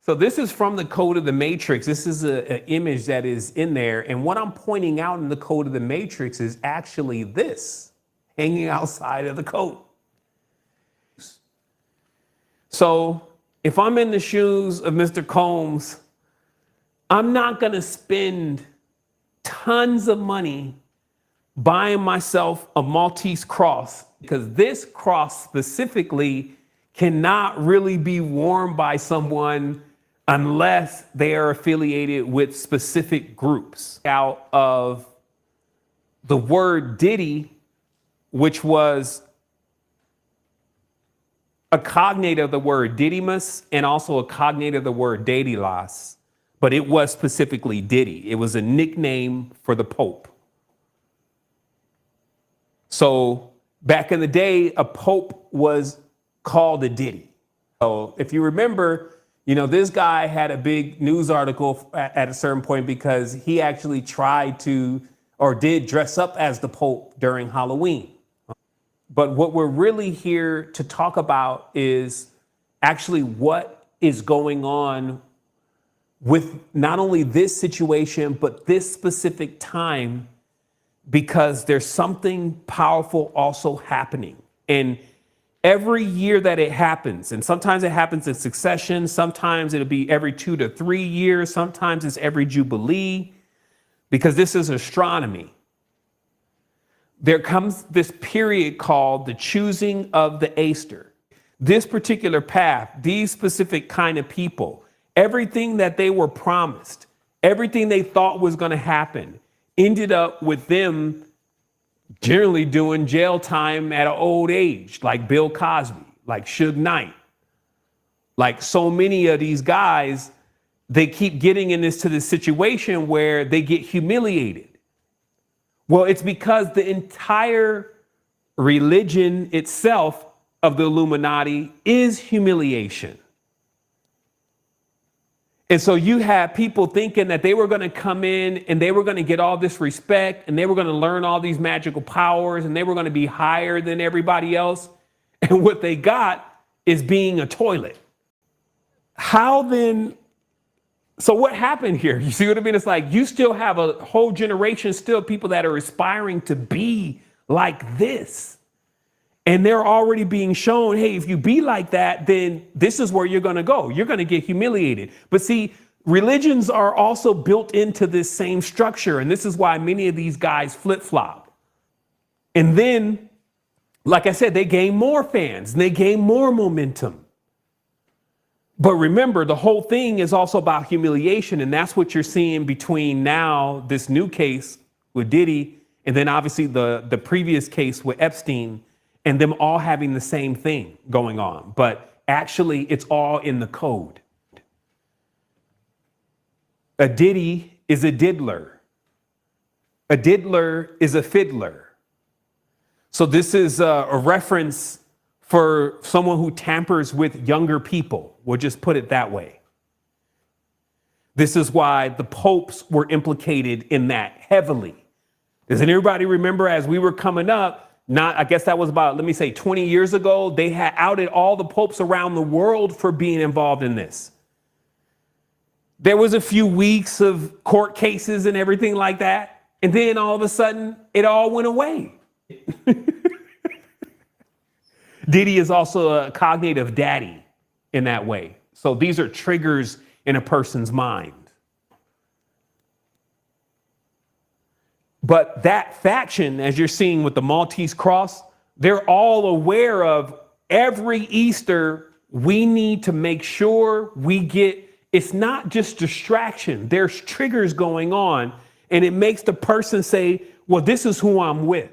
So this is from the Code of the Matrix. This is an image that is in there. And what I'm pointing out in the Code of the Matrix is actually this hanging outside of the code. So if I'm in the shoes of Mr. Combs, I'm not going to spend tons of money buying myself a Maltese cross, because this cross specifically cannot really be worn by someone unless they are affiliated with specific groups. Out of the word Diddy, which was a cognate of the word Didymus and also a cognate of the word Daedalus, but it was specifically Diddy. It was a nickname for the Pope. So back in the day, a Pope was called a Diddy. So if you remember, this guy had a big news article at a certain point because he actually tried to, or did, dress up as the Pope during Halloween. But what we're really here to talk about is actually what is going on with not only this situation, but this specific time, because there's something powerful also happening. And every year that it happens, and sometimes it happens in succession, sometimes it'll be every 2 to 3 years, sometimes it's every Jubilee, because this is astronomy. There comes this period called the choosing of the Aster. This particular path, these specific kind of people, everything that they were promised, everything they thought was going to happen, ended up with them generally doing jail time at an old age, like Bill Cosby, like Suge Knight. Like so many of these guys, they keep getting in this situation where they get humiliated. Well, it's because the entire religion itself of the Illuminati is humiliation. And so you have people thinking that they were going to come in and they were going to get all this respect and they were going to learn all these magical powers and they were going to be higher than everybody else. And what they got is being a toilet. How then? So what happened here? You see what I mean? It's like you still have a whole generation, still people that are aspiring to be like this. And they're already being shown, hey, if you be like that, then this is where you're going to go. You're going to get humiliated. But see, religions are also built into this same structure. And this is why many of these guys flip-flop. And then, like I said, they gain more fans and they gain more momentum. But remember, the whole thing is also about humiliation. And that's what you're seeing between now, this new case with Diddy, and then obviously the previous case with Epstein, and them all having the same thing going on. But actually, it's all in the code. A Diddy is a diddler. A diddler is a fiddler. So this is a reference for someone who tampers with younger people. We'll just put it that way. This is why the popes were implicated in that heavily. Does anybody remember as we were coming up, I guess that was about, 20 years ago, they had outed all the popes around the world for being involved in this. There was a few weeks of court cases and everything like that. And then all of a sudden, it all went away. Diddy is also a cognate of daddy in that way. So these are triggers in a person's mind. But that faction, as you're seeing with the Maltese cross, they're all aware of every Easter. We need to make sure we get, it's not just distraction. There's triggers going on, and it makes the person say, well, this is who I'm with.